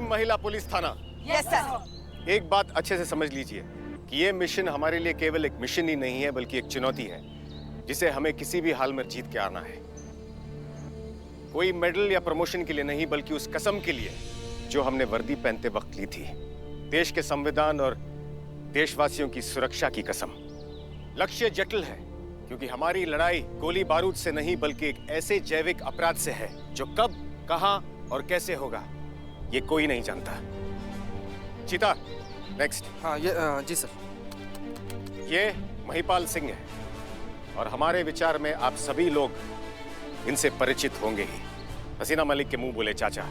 Team महिला police थाना। Yes sir. एक बात अच्छे से समझ लीजिए कि ये मिशन हमारे लिए केवल एक मिशन ही नहीं है, बल्कि एक चुनौती है जिसे हमें किसी भी हाल में जीत के आना है। कोई मेडल या प्रमोशन के लिए नहीं, बल्कि उस कसम के लिए जो हमने वर्दी पहनते वक्त ली थी। देश के संविधान और देशवासियों की सुरक्षा की कसम। लक्ष्य जटिल है क्योंकि हमारी लड़ाई गोली बारूद से नहीं, बल्कि एक ऐसे जैविक अपराध से है जो कब, कहां और कैसे होगा ये कोई नहीं जानता। चीता, नेक्स्ट। हाँ ये जी सर। ये महिपाल सिंह है और हमारे विचार में आप सभी लोग इनसे परिचित होंगे ही। हसीना मलिक के मुंह बोले चाचा।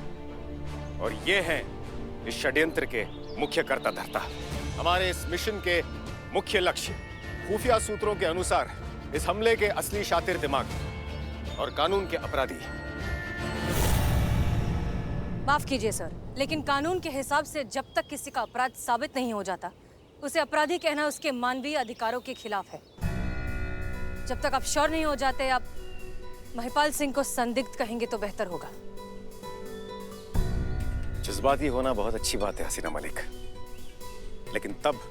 और ये हैं इस षड्यंत्र के मुख्य कर्ता धर्ता। हमारे इस मिशन के मुख्य लक्ष्य, खुफिया सूत्रों के अनुसार इस हमले के असली शातिर दिमाग और कानून के अपराधी। माफ कीजिए सर, लेकिन कानून के हिसाब से जब तक किसी का अपराध साबित नहीं हो जाता, उसे अपराधी कहना उसके मानवीय अधिकारों के खिलाफ है। जब तक आप श्योर नहीं हो जाते, आप महिपाल सिंह को संदिग्ध कहेंगे तो बेहतर होगा। जज्बाती होना बहुत अच्छी बात है हसीना मलिक, लेकिन तब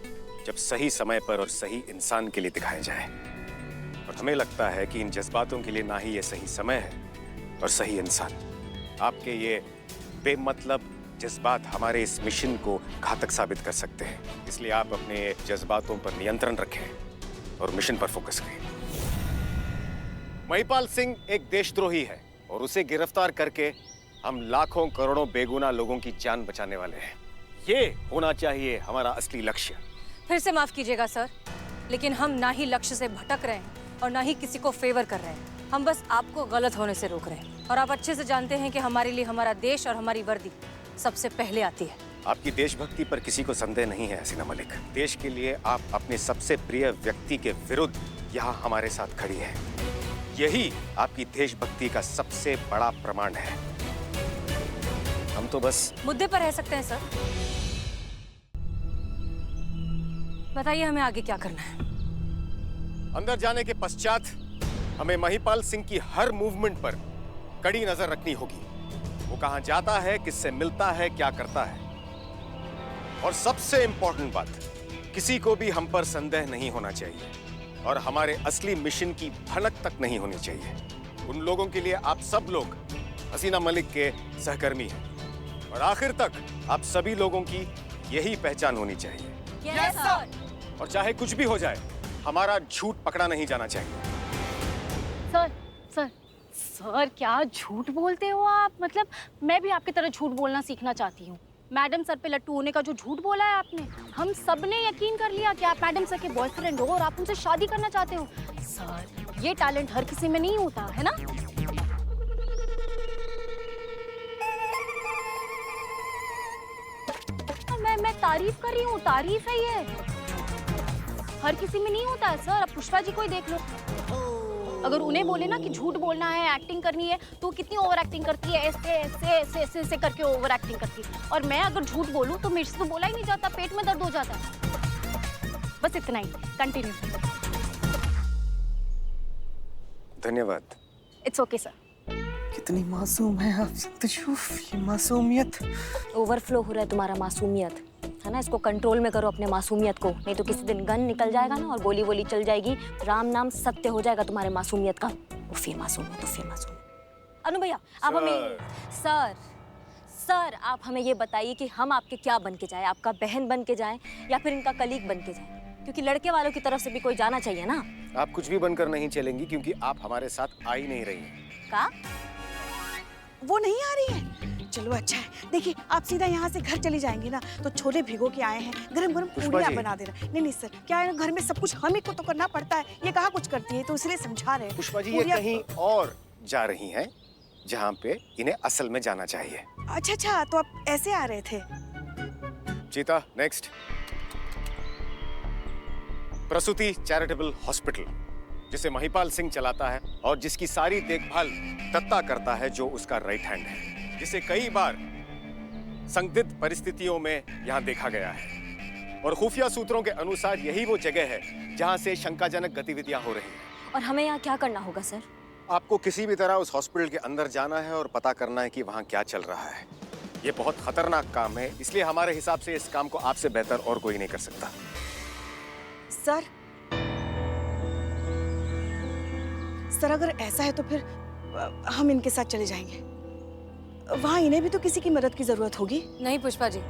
जब सही समय पर और सही इंसान के लिए दिखाया जाए। और हमें लगता है कि इन जज्बातों के लिए ना ही ये सही समय है और सही इंसान। आपके ये बेमतलब जज्बात हमारे इस मिशन को घातक साबित कर सकते हैं। इसलिए आप अपने जज्बातों पर नियंत्रण रखें और मिशन पर फोकस करें। महिपाल सिंह एक देशद्रोही है और उसे गिरफ्तार करके हम लाखों करोड़ों बेगुनाह लोगों की जान बचाने वाले हैं। ये होना चाहिए हमारा असली लक्ष्य। फिर से माफ कीजिएगा सर, लेकिन हम ना ही लक्ष्य से भटक रहे हैं और ना ही किसी को फेवर कर रहे हैं। हम बस आपको गलत होने से रोक रहे हैं। और आप अच्छे से जानते हैं कि हमारे लिए हमारा देश और हमारी वर्दी सबसे पहले आती है। आपकी देशभक्ति पर किसी को संदेह नहीं है हसीना मलिक। देश के लिए आप अपने सबसे प्रिय व्यक्ति के विरुद्ध यहाँ हमारे साथ खड़ी हैं। यही आपकी देशभक्ति का सबसे बड़ा प्रमाण है। हम तो बस मुद्दे पर रह सकते हैं सर। बताइए हमें आगे क्या करना है। अंदर जाने के पश्चात हमें महिपाल सिंह की हर मूवमेंट पर कड़ी नजर रखनी होगी। वो कहां जाता है, किससे मिलता है, क्या करता है। और सबसे इंपॉर्टेंट बात, किसी को भी हम पर संदेह नहीं होना चाहिए और हमारे असली मिशन की भनक तक नहीं होनी चाहिए। उन लोगों के लिए आप सब लोग हसीना मलिक के सहकर्मी हैं और आखिर तक आप सभी लोगों की यही पहचान होनी चाहिए। Yes sir. और चाहे कुछ भी हो जाए, हमारा झूठ पकड़ा नहीं जाना चाहिए। सर सर सर, क्या झूठ बोलते हो आप? मतलब मैं भी आपकी तरह झूठ बोलना सीखना चाहती हूँ। मैडम सर पे लट्टू होने का जो झूठ बोला है आपने, हम सब ने यकीन कर लिया कि आप मैडम सर के बॉयफ्रेंड हो और आप उनसे शादी करना चाहते हो। सर, ये टैलेंट हर किसी में नहीं होता है ना। मैं तारीफ कर रही हूँ, तारीफ है ये। हर किसी में नहीं होता है सर। अब पुष्पा जी को ही देख लो, अगर उन्हें बोले ना कि झूठ बोलना है, एक्टिंग करनी है, तो कितनी ओवर एक्टिंग करती है, ऐसे ऐसे ऐसे ऐसे ऐसे करके ओवर एक्टिंग करती है। और मैं अगर झूठ बोलूं तो मेरे से तो बोला ही नहीं जाता, पेट में दर्द हो जाता है। बस इतना ही, कंटिन्यू। धन्यवाद। It's okay sir. कितनी मासूम है आप तशूफ, ये मासूमियत। ओवरफ्लो हो रहा है तुम्हारा मासूमियत, है ना। इसको कंट्रोल में करो अपने मासूमियत को, नहीं तो किसी दिन गन निकल जाएगा ना और गोली वोली चल जाएगी, राम नाम सत्य हो जाएगा तुम्हारे मासूमियत का। उफ़े मासूमियत, उफ़े मासूमियत। अनु भैया, आप हमें सर आप हमें ये बताइए कि हम आपके क्या बन के जाए? आपका बहन बन के जाए या फिर इनका कलीग बन के जाए? क्योंकि लड़के वालों की तरफ से भी कोई जाना चाहिए ना। आप कुछ भी बनकर नहीं चलेंगी क्योंकि आप हमारे साथ आ ही नहीं रही हैं। का? वो नहीं आ रही है? चलो अच्छा है। देखिए, आप सीधा यहाँ से घर चली जाएंगी ना, तो छोले भिगो के आए हैं, गरम गरम पूड़ियाँ बना देना। नहीं सर, क्या है ना, घर में सब कुछ हम ही को तो करना पड़ता है। ये कहाँ कुछ करती है, तो इसलिए समझा रहे हैं। पुष्पा जी, ये कहीं और जा रही हैं जहाँ पे इन्हें असल में जाना चाहिए। अच्छा, तो आप ऐसे आ रहे थे। चीता, नेक्स्ट। प्रसूति चैरिटेबल हॉस्पिटल, जिसे महिपाल सिंह चलाता है और जिसकी सारी देखभाल दत्ता करता है, जो उसका राइट हैंड है, जिसे कई बार संदिग्ध परिस्थितियों में यहाँ देखा गया है। और खुफिया सूत्रों के अनुसार यही वो जगह है जहाँ से शंकाजनक गतिविधियां हो रही हैं। और हमें यहाँ क्या करना होगा सर? आपको किसी भी तरह उस हॉस्पिटल के अंदर जाना है और पता करना है कि वहाँ क्या चल रहा है। ये बहुत खतरनाक काम है, इसलिए हमारे हिसाब से इस काम को आपसे बेहतर और कोई नहीं कर सकता। सर सर अगर ऐसा है तो फिर हम इनके साथ चले जाएंगे। वहां इन्हें भी तो किसी की मदद की जरूरत होगी। नहीं पुष्पा जी,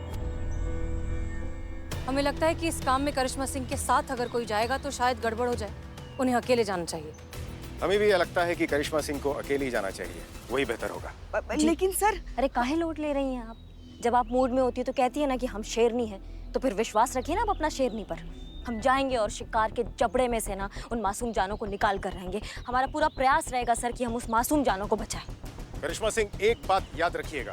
हमें लगता है कि इस काम में करिश्मा सिंह के साथ अगर कोई जाएगा तो शायद गड़बड़ हो जाए। उन्हें अकेले जाना चाहिए। हमें भी ये लगता है कि करिश्मा सिंह को अकेले ही जाना चाहिए, वही बेहतर होगा। लेकिन सर अरे काहे लोड ले रही हैं आप? जब आप मूड में होती है तो कहती है ना कि हम शेरनी हैं, तो फिर विश्वास रखिए ना आप अपना शेरनी पर। हम जाएंगे और शिकार के जबड़े में से ना उन मासूम जानों को निकाल कर रहेंगे। हमारा पूरा प्रयास रहेगा सर कि हम उस मासूम जानों को बचाएं। करिश्मा सिंह, एक बात याद रखिएगा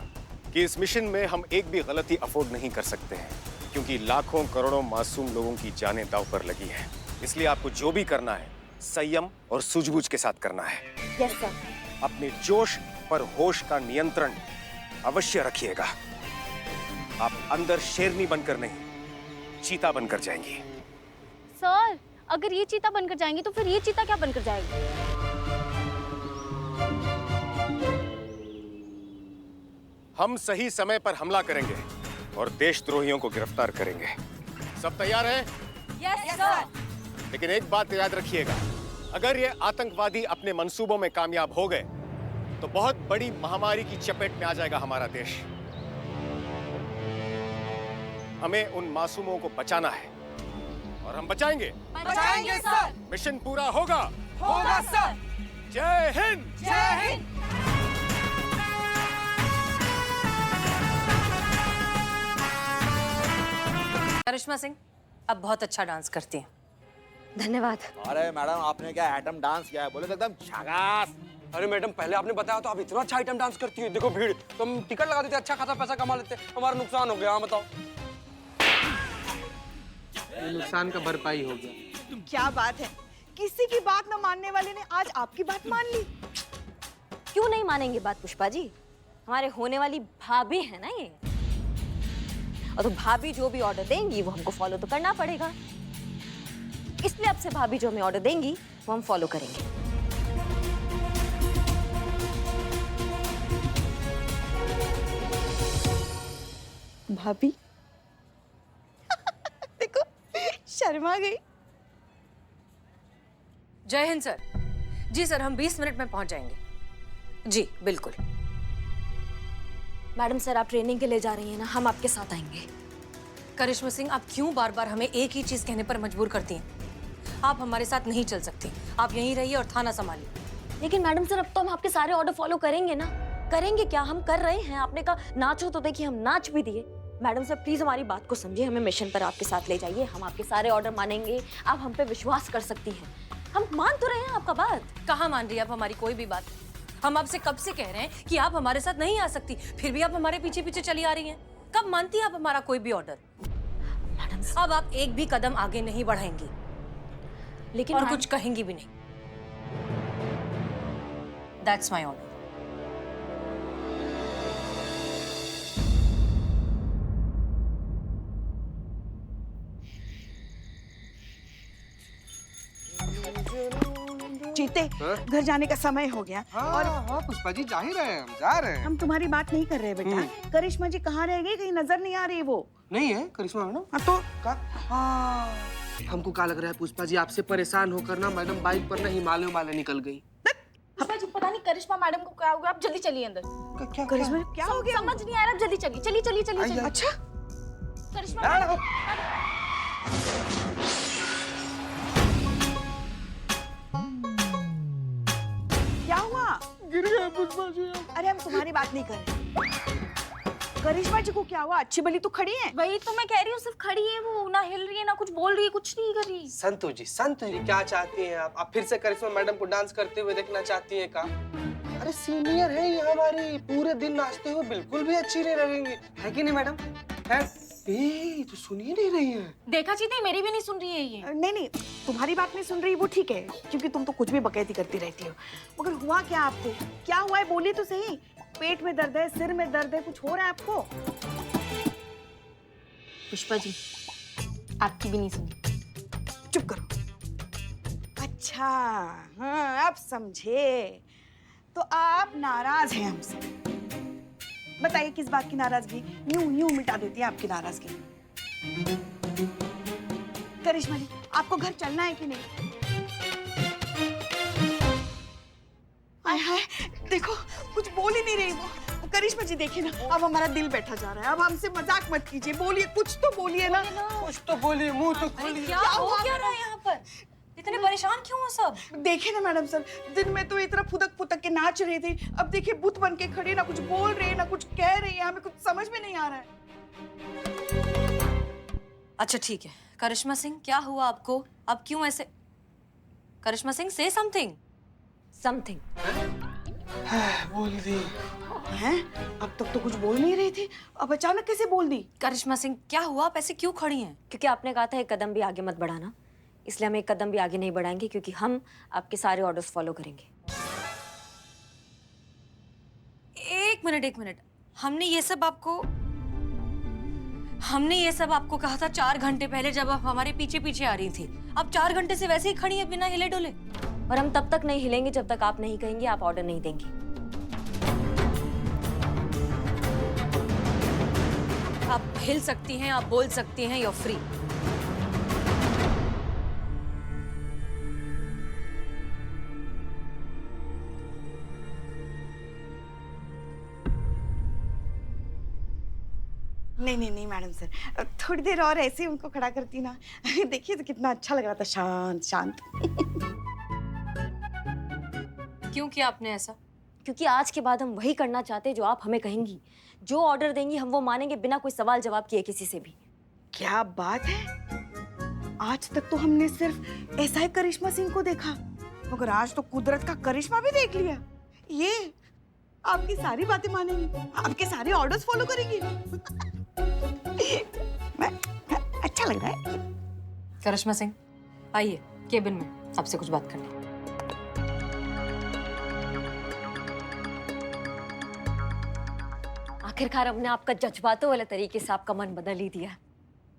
कि इस मिशन में हम एक भी गलती अफोर्ड नहीं कर सकते हैं, क्योंकि लाखों करोड़ों मासूम लोगों की जानें दांव पर लगी हैं। इसलिए आपको जो भी करना है संयम और सूझबूझ के साथ करना है। Yes sir. अपने जोश पर होश का नियंत्रण अवश्य रखिएगा। आप अंदर शेरनी बनकर नहीं, चीता बनकर जाएंगी। सर अगर ये चीता बनकर जाएंगी तो फिर ये चीता क्या बनकर जाएगी? हम सही समय पर हमला करेंगे और देशद्रोहियों को गिरफ्तार करेंगे। सब तैयार हैं? Yes sir. लेकिन एक बात याद रखिएगा, अगर ये आतंकवादी अपने मंसूबों में कामयाब हो गए तो बहुत बड़ी महामारी की चपेट में आ जाएगा हमारा देश। हमें उन मासूमों को बचाना है और हम बचाएंगे। बचाएंगे सर। मिशन पूरा होगा। होगा सर। जय हिंद। जय हिंद। करिश्मा सिंह अब बहुत अच्छा डांस करती हैं। धन्यवाद। अरे मैडम, आपने क्या आइटम डांस किया है, बोले तो एकदम झकास। अरे मैडम, पहले आपने बताया तो आप इतना अच्छा आइटम डांस करती है। देखो भीड़, तो हम टिकट लगा देते, अच्छा खासा पैसा कमा लेते, हमारा नुकसान हो गया। हाँ बताओ। ये नुकसान का भरपाई हो गया। क्या बात है, किसी की बात न मानने वाले ने आज आपकी बात मान ली। क्यों नहीं मानेंगे बात पुष्पा जी? हमारे होने वाली भाभी है ना ये, और तो भाभी जो भी ऑर्डर देंगी वो हमको फॉलो तो करना पड़ेगा। इसलिए अब से भाभी जो हमें ऑर्डर देंगी वो हम फॉलो करेंगे। भाभी देखो शर्मा गई। जय हिंद सर। जी सर, हम 20 मिनट में पहुंच जाएंगे। जी बिल्कुल। मैडम सर, आप ट्रेनिंग के लिए जा रही हैं ना, हम आपके साथ आएंगे। करिश्मा सिंह, आप क्यों बार बार हमें एक ही चीज कहने पर मजबूर करती हैं? आप हमारे साथ नहीं चल सकती। आप यहीं रहिए और थाना संभालिए। लेकिन मैडम सर, अब तो हम आपके सारे ऑर्डर फॉलो करेंगे ना। करेंगे क्या, हम कर रहे हैं। आपने कहा नाचो तो देखिए हम नाच भी दिए। मैडम सर प्लीज हमारी बात को समझिए, हमें मिशन पर आपके साथ ले जाइए। हम आपके सारे ऑर्डर मानेंगे, आप हम पे विश्वास कर सकती हैं। हम मान तो रहे हैं आपका बात। कहाँ मान रही है आप हमारी कोई भी बात? हम आपसे कब से कह रहे हैं कि आप हमारे साथ नहीं आ सकती, फिर भी आप हमारे पीछे पीछे चली आ रही हैं। कब मानती हैं आप हमारा कोई भी ऑर्डर? मैडम अब आप एक भी कदम आगे नहीं बढ़ाएंगी, लेकिन और कुछ कहेंगी भी नहीं। That's my order. चीते, घर जाने का समय हो गया। और हाँ पुष्पा जी, जा ही रहे हैं, हम जा रहे हैं। हम तुम्हारी बात नहीं कर रहे बेटा। करिश्मा जी कहाँ रह गई, कहीं नजर नहीं आ रही वो। नहीं है करिश्मा मैडम? हाँ तो हाँ, हमको क्या लग रहा है पुष्पा जी, आपसे परेशान होकर ना मैडम बाइक पर ना हिमालय निकल गई। पता नहीं करिश्मा मैडम को क्या हो गया। आप जल्दी चलिए अंदर। क्या करिश्मा क्या हो गया? समझ नहीं आ रहा, जल्दी चलिए। चलिए चलिए चलिए चलिए। अच्छा करिश्मा मैडम, क्या हुआ? गिर गए पुष्पा जी। अरे हम तुम्हारी बात नहीं कर रहे। करिश्मा जी को क्या हुआ? अच्छी भली तो खड़ी है। वही तो मैं कह रही हूँ, सिर्फ खड़ी है वो, ना हिल रही है ना कुछ बोल रही है, कुछ नहीं कर रही। संतोष जी क्या चाहती हैं आप? आप फिर से करिश्मा मैडम को डांस करते हुए देखना चाहती हैं का? अरे सीनियर है ये हमारी, पूरे दिन नाचते हुए बिल्कुल भी अच्छी नहीं लगेंगी, है कि नहीं मैडम? है? ए, तो सुन ही नहीं रही है। देखा चीते, मेरी भी नहीं सुन रही है ये। नहीं तुम्हारी बात नहीं सुन रही वो ठीक है, क्योंकि तुम तो कुछ भी बकैती करती रहती हो। मगर हुआ क्या आपको? क्या हुआ है बोली तो सही। पेट में दर्द है, सिर में दर्द है, कुछ हो रहा है आपको? पुष्पा जी, आपकी भी नहीं सुनी। चुप करो। अच्छा हाँ, अब समझे। तो आप नाराज हैं हमसे। बताइए किस बात की नाराजगी? यूं यूं मिटा देती है आपकी नाराजगी। करिश्मा जी, आपको घर चलना है कि नहीं? आय हाय, देखो कुछ बोल ही नहीं रही वो। करिश्मा जी देखिए ना, अब हमारा दिल बैठा जा रहा है। अब हमसे मजाक मत कीजिए, बोलिए, कुछ तो बोलिए ना। कुछ तो बोलिए, मुंह तो अरे खोलिए। क्या हो क्या रहा है यहाँ पर? इतने परेशान क्यों हो सब? देखिए ना मैडम सर, दिन में तो इतना फुदक फुदक के नाच रहे थे, अब देखिए बुत बन के खड़े, ना कुछ बोल रहे हैं ना कुछ कह रहे हैं, हमें कुछ समझ में नहीं आ रहा है। अच्छा ठीक है, करिश्मा सिंह क्या हुआ आपको? आप क्यों ऐसे? करिश्मा सिंह से समथिंग। समथिंग। बोल दी। हैं? अब तक तो कुछ बोल नहीं रही थी, अब अचानक कैसे बोल दी? करिश्मा सिंह क्या हुआ? आप ऐसे क्यों खड़ी हैं? क्योंकि आपने कहा था एक कदम भी आगे मत बढ़ाना, इसलिए हम एक कदम भी आगे नहीं बढ़ाएंगे, क्योंकि हम आपके सारे ऑर्डर्स फॉलो करेंगे। एक मिनट, हमने ये सब आपको कहा था 4 घंटे पहले, जब आप हमारे पीछे पीछे आ रही थी। आप 4 घंटे से वैसे ही खड़ी हैं बिना हिले डुले। और हम तब तक नहीं हिलेंगे जब तक आप नहीं कहेंगे, आप ऑर्डर नहीं देंगे। आप हिल सकती हैं, आप बोल सकती हैं, you're free। नहीं मैडम सर, थोड़ी देर और ऐसे ही उनको खड़ा करती ना। देखिए तो कितना अच्छा लग रहा था, शांत शांत। क्यों किया आपने ऐसा? क्योंकि आज के बाद हम वही करना चाहते हैं जो आप हमें कहेंगी। जो ऑर्डर देंगी हम वो मानेंगे, बिना कोई सवाल जवाब किए किसी से भी। क्या बात है, आज तक तो हमने सिर्फ ऐसा ही करिश्मा सिंह को देखा, मगर आज तो कुदरत का करिश्मा भी देख लिया। ये आपकी सारी बातें मानेंगी, आपके सारे ऑर्डर्स फॉलो करेंगी। अच्छा लग रहा है। करिश्मा सिंह आइए केबिन में, आपसे कुछ बात करनी है। आखिरकार हमने आपका जज्बातों वाले तरीके से आपका मन बदल ही दिया।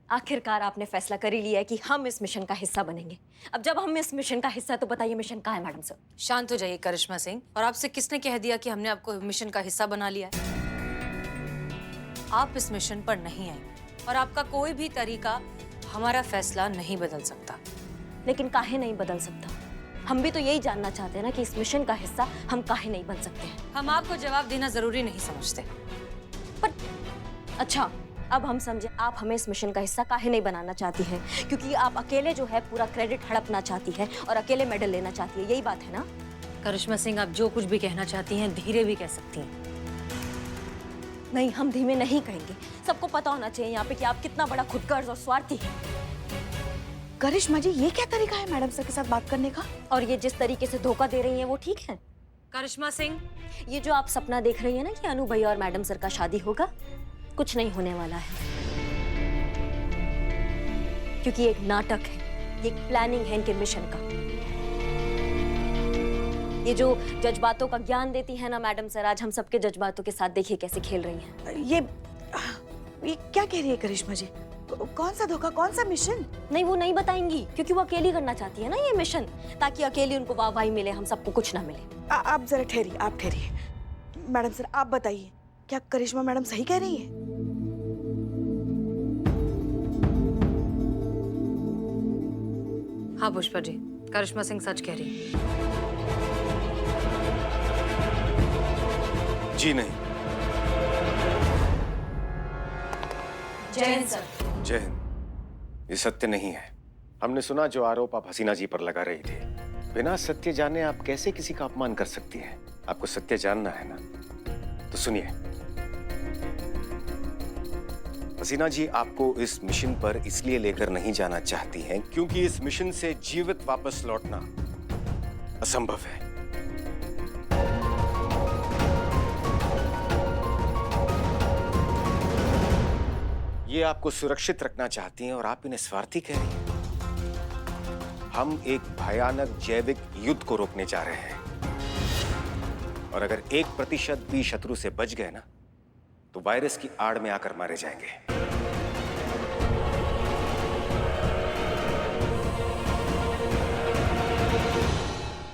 आखिरकार आपने फैसला कर ही लिया है कि हम इस मिशन का हिस्सा बनेंगे। अब जब हम इस मिशन का हिस्सा है तो बताइए मिशन कहाँ है मैडम सर? शांत हो जाइए करिश्मा सिंह। और आपसे किसने कह दिया कि हमने आपको मिशन का हिस्सा बना लिया है? आप इस मिशन पर नहीं आए और आपका कोई भी तरीका हमारा फैसला नहीं बदल सकता। लेकिन काहे नहीं बदल सकता? हम भी तो यही जानना चाहते हैं ना कि इस मिशन का हिस्सा हम काहे नहीं बन सकते हैं। हम आपको जवाब देना जरूरी नहीं समझते। पर अच्छा, अब हम समझे आप हमें इस मिशन का हिस्सा काहे नहीं बनाना चाहती हैं, क्योंकि आप अकेले जो है पूरा क्रेडिट हड़पना चाहती है और अकेले मेडल लेना चाहती है, यही बात है ना? करिश्मा सिंह आप जो कुछ भी कहना चाहती हैं धीरे भी कह सकती हैं। नहीं, हम धीमे नहीं कहेंगे। सबको पता होना चाहिए यहाँ पे कि आप कितना बड़ा खुदगर्ज और स्वार्थी हैं। करिश्मा जी, ये क्या तरीका है मैडम सर के साथ बात करने का? और ये जिस तरीके से धोखा दे रही हैं वो ठीक है? करिश्मा सिंह, ये जो आप सपना देख रही हैं ना कि अनु भैया और मैडम सर का शादी होगा, कुछ नहीं होने वाला है, क्योंकि एक नाटक है, ये एक प्लानिंग है इनके मिशन का। ये जो जज्बातों का ज्ञान देती है ना मैडम सर, आज हम सबके जज्बातों के साथ देखिए कैसे खेल रही हैं। ये क्या कह रही है करिश्मा जी? कौन सा धोखा, कौन सा मिशन? नहीं, वो नहीं बताएंगी, क्योंकि वो अकेली करना चाहती है ना ये मिशन, ताकि अकेली उनको वाहवाही मिले, हम सबको कुछ ना मिले। आप जरा ठहरिए, आप ठहरिए। मैडम सर आप बताइए, क्या करिश्मा मैडम सही कह रही है? हाँ पुष्पा जी, करिश्मा सिंह सच कह रही है। जी नहीं। जय हिंद सर। जय हिंद। ये सत्य नहीं है। हमने सुना जो आरोप आप हसीना जी पर लगा रही थी। बिना सत्य जाने आप कैसे किसी का अपमान कर सकती हैं? आपको सत्य जानना है ना, तो सुनिए। हसीना जी आपको इस मिशन पर इसलिए लेकर नहीं जाना चाहती हैं क्योंकि इस मिशन से जीवित वापस लौटना असंभव है। ये आपको सुरक्षित रखना चाहती हैं और आप इन्हें स्वार्थी कह रही हैं। हम एक भयानक जैविक युद्ध को रोकने जा रहे हैं और अगर 1% भी शत्रु से बच गए ना, तो वायरस की आड़ में आकर मारे जाएंगे।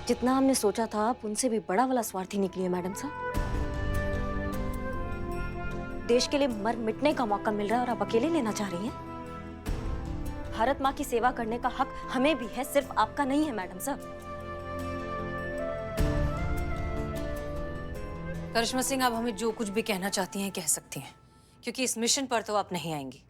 जितना हमने सोचा था आप उनसे भी बड़ा वाला स्वार्थी निकली है मैडम साहब। देश के लिए मर मिटने का मौका मिल रहा है और आप अकेले लेना चाह रही हैं? भारत माँ की सेवा करने का हक हमें भी है, सिर्फ आपका नहीं है मैडम साहब। करिश्मा सिंह, आप हमें जो कुछ भी कहना चाहती हैं कह सकती हैं, क्योंकि इस मिशन पर तो आप नहीं आएंगी।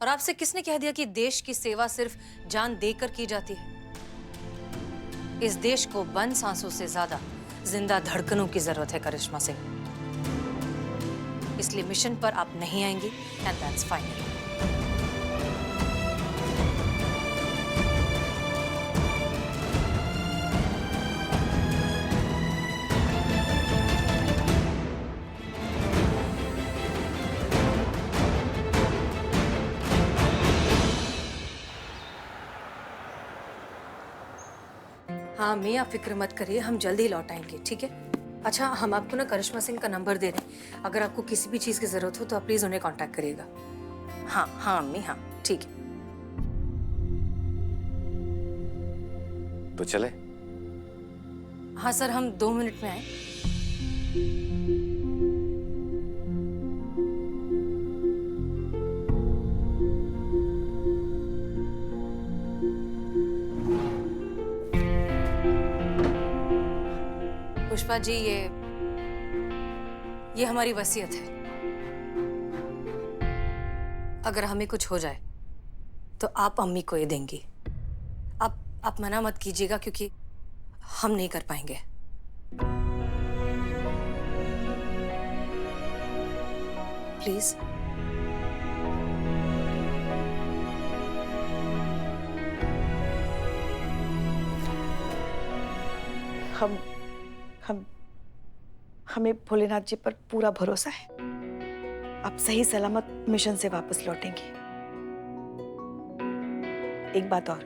और आपसे किसने कह दिया कि देश की सेवा सिर्फ जान देकर की जाती है? इस देश को बंद सांसों से ज्यादा जिंदा धड़कनों की जरूरत है करिश्मा सिंह। इसलिए मिशन पर आप नहीं आएंगी एंड दैट्स फाइनल। हाँ मैं, आप फिक्र मत करिए, हम जल्दी लौट आएंगे, ठीक है? अच्छा, हम आपको ना करिश्मा सिंह का नंबर दे रहे हैं, अगर आपको किसी भी चीज़ की ज़रूरत हो तो आप प्लीज़ उन्हें कांटेक्ट करिएगा। हाँ हाँ अम्मी, हाँ ठीक है। तो चले? हाँ सर, हम 2 मिनट में आए। पुष्पा जी, ये हमारी वसीयत है। अगर हमें कुछ हो जाए तो आप अम्मी को ये देंगी। आप मना मत कीजिएगा, क्योंकि हम नहीं कर पाएंगे। प्लीज। हमें भोलेनाथ जी पर पूरा भरोसा है। आप सही सलामत मिशन से वापस लौटेंगे। एक बात और,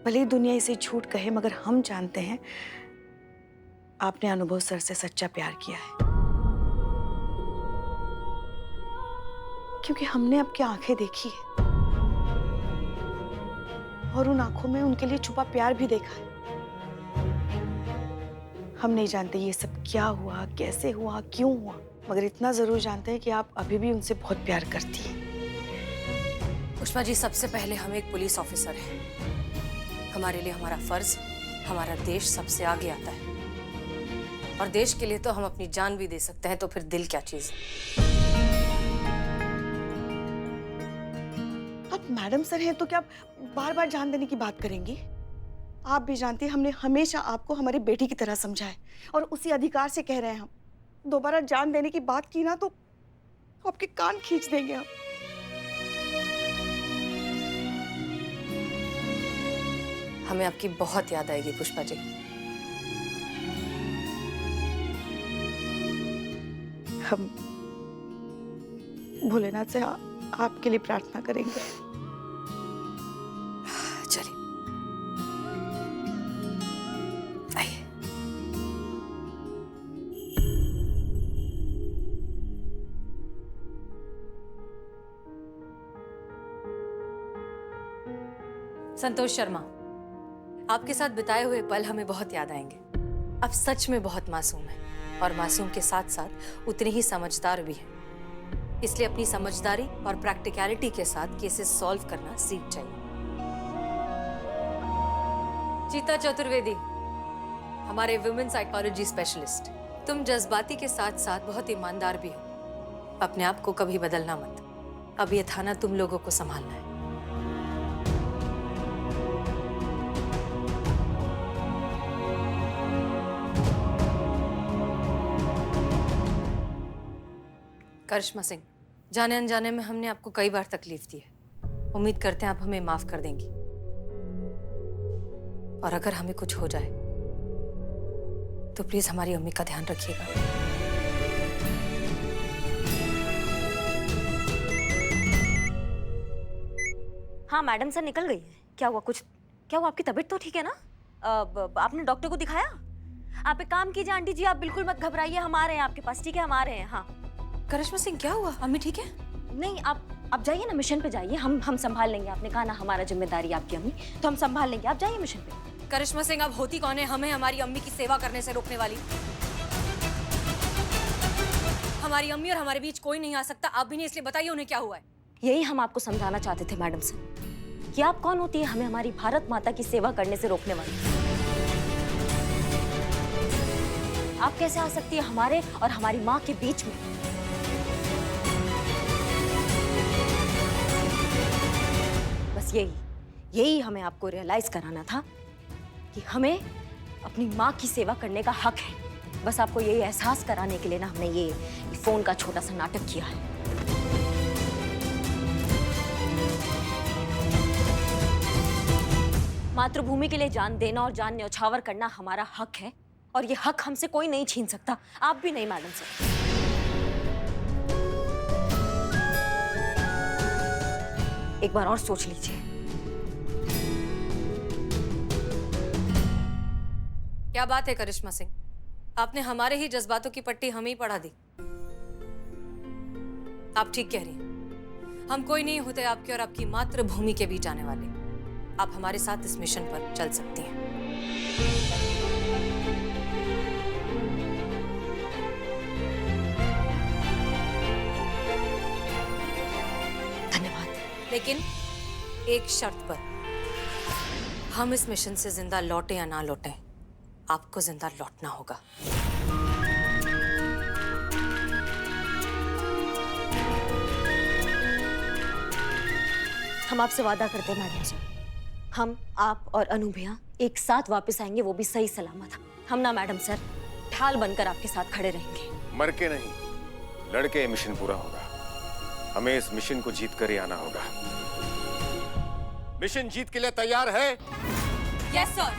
भले ही दुनिया इसे झूठ कहे, मगर हम जानते हैं आपने अनुभव सर से सच्चा प्यार किया है, क्योंकि हमने आपकी आंखें देखी है और उन आंखों में उनके लिए छुपा प्यार भी देखा है। हम नहीं जानते ये सब क्या हुआ, कैसे हुआ, क्यों हुआ, मगर इतना जरूर जानते हैं कि आप अभी भी उनसे बहुत प्यार करती हैं। पुष्पा जी, सबसे पहले हम एक पुलिस ऑफिसर हैं। हमारे लिए हमारा फर्ज, हमारा देश सबसे आगे आता है। और देश के लिए तो हम अपनी जान भी दे सकते हैं, तो फिर दिल क्या चीज है? आप मैडम सर हैं तो क्या बार बार जान देने की बात करेंगी? आप भी जानती हैं हमने हमेशा आपको हमारी बेटी की तरह समझा है, और उसी अधिकार से कह रहे हैं हम। दोबारा जान देने की बात की ना तो आपके कान खींच देंगे हम। हमें आपकी बहुत याद आएगी पुष्पा जी। हम भोलेनाथ से आपके लिए प्रार्थना करेंगे। चलिए आइए। संतोष शर्मा, आपके साथ बिताए हुए पल हमें बहुत याद आएंगे। आप सच में बहुत मासूम हैं, और मासूम के साथ साथ उतने ही समझदार भी हैं। इसलिए अपनी समझदारी और प्रैक्टिकलिटी के साथ केसेस सॉल्व करना सीख जाइए। चीता चतुर्वेदी, हमारे वुमेन साइकोलॉजी स्पेशलिस्ट, तुम जज्बाती के साथ साथ बहुत ईमानदार भी हो। अपने आप को कभी बदलना मत। अब ये थाना तुम लोगों को संभालना है। करिश्मा सिंह, जाने अनजाने में हमने आपको कई बार तकलीफ दी है। उम्मीद करते हैं आप हमें माफ कर देंगी। और अगर हमें कुछ हो जाए तो प्लीज हमारी अम्मी का ध्यान रखिएगा। हाँ मैडम सर निकल गई है। क्या हुआ? क्या हुआ? आपकी तबीयत तो ठीक है ना? आपने डॉक्टर को दिखाया? आप एक काम कीजिए आंटी जी, आप बिल्कुल मत घबराइए, हम आ रहे हैं आपके पास, ठीक है? हम आ रहे हैं। हाँ करिश्मा सिंह, क्या हुआ? अम्मी ठीक है? नहीं, आप जाइए ना, मिशन पे जाइए, हम संभाल लेंगे। आपने कहा ना हमारा जिम्मेदारी आपकी अम्मी, तो हम संभाल लेंगे। आप जाइए मिशन पे। करिश्मा सिंह, आप होती कौन है हमें हमारी अम्मी की सेवा करने से रोकने वाली? हमारी अम्मी और हमारे बीच कोई नहीं आ सकता। आप भी नहीं, इसलिए बताइए उन्हें क्या हुआ है। यही हम आपको समझाना चाहते थे मैडम सर कि आप कौन होती है हमें हमारी भारत माता की सेवा करने से रोकने वाली। आप कैसे आ सकती है हमारे और हमारी माँ के बीच में? बस यही हमें आपको रियलाइज कराना था कि हमें अपनी माँ की सेवा करने का हक है। बस आपको यही एहसास कराने के लिए ना हमने ये फोन का छोटा सा नाटक किया है। मातृभूमि के लिए जान देना और जान न्यौछावर करना हमारा हक है और ये हक हमसे कोई नहीं छीन सकता, आप भी नहीं मैडम सर। एक बार और सोच लीजिए। क्या बात है करिश्मा सिंह, आपने हमारे ही जज्बातों की पट्टी हमें ही पढ़ा दी। आप ठीक कह रही हैं। हम कोई नहीं होते आपके और आपकी मातृभूमि के बीच आने वाले। आप हमारे साथ इस मिशन पर चल सकती हैं। धन्यवाद। लेकिन एक शर्त पर, हम इस मिशन से जिंदा लौटे या ना लौटे, आपको जिंदा लौटना होगा। हम आपसे वादा करते हैं मैडम सर, हम, आप और अनु भैया एक साथ वापस आएंगे, वो भी सही सलामत। हम ना मैडम सर ढाल बनकर आपके साथ खड़े रहेंगे। मर के नहीं, लड़के मिशन पूरा होगा। हमें इस मिशन को जीत कर ही आना होगा। मिशन जीत के लिए तैयार है? Yes sir.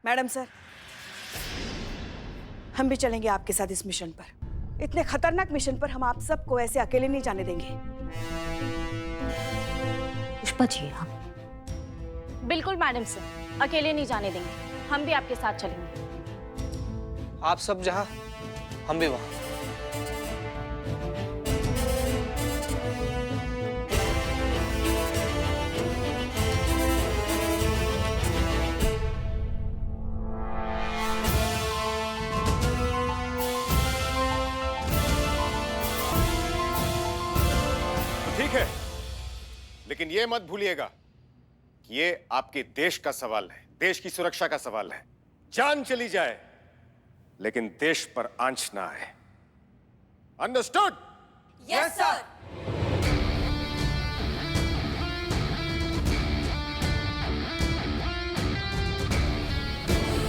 मैडम सर, हम भी चलेंगे आपके साथ इस मिशन पर। इतने खतरनाक मिशन पर हम आप सबको ऐसे अकेले नहीं जाने देंगे। पुष्पा जी, हम बिल्कुल मैडम सर, अकेले नहीं जाने देंगे, हम भी आपके साथ चलेंगे। आप सब जहाँ, हम भी वहाँ। ठीक है, लेकिन ये मत भूलिएगा कि ये आपके देश का सवाल है, देश की सुरक्षा का सवाल है। जान चली जाए लेकिन देश पर आंच ना आए। अंडरस्टूड? Yes sir.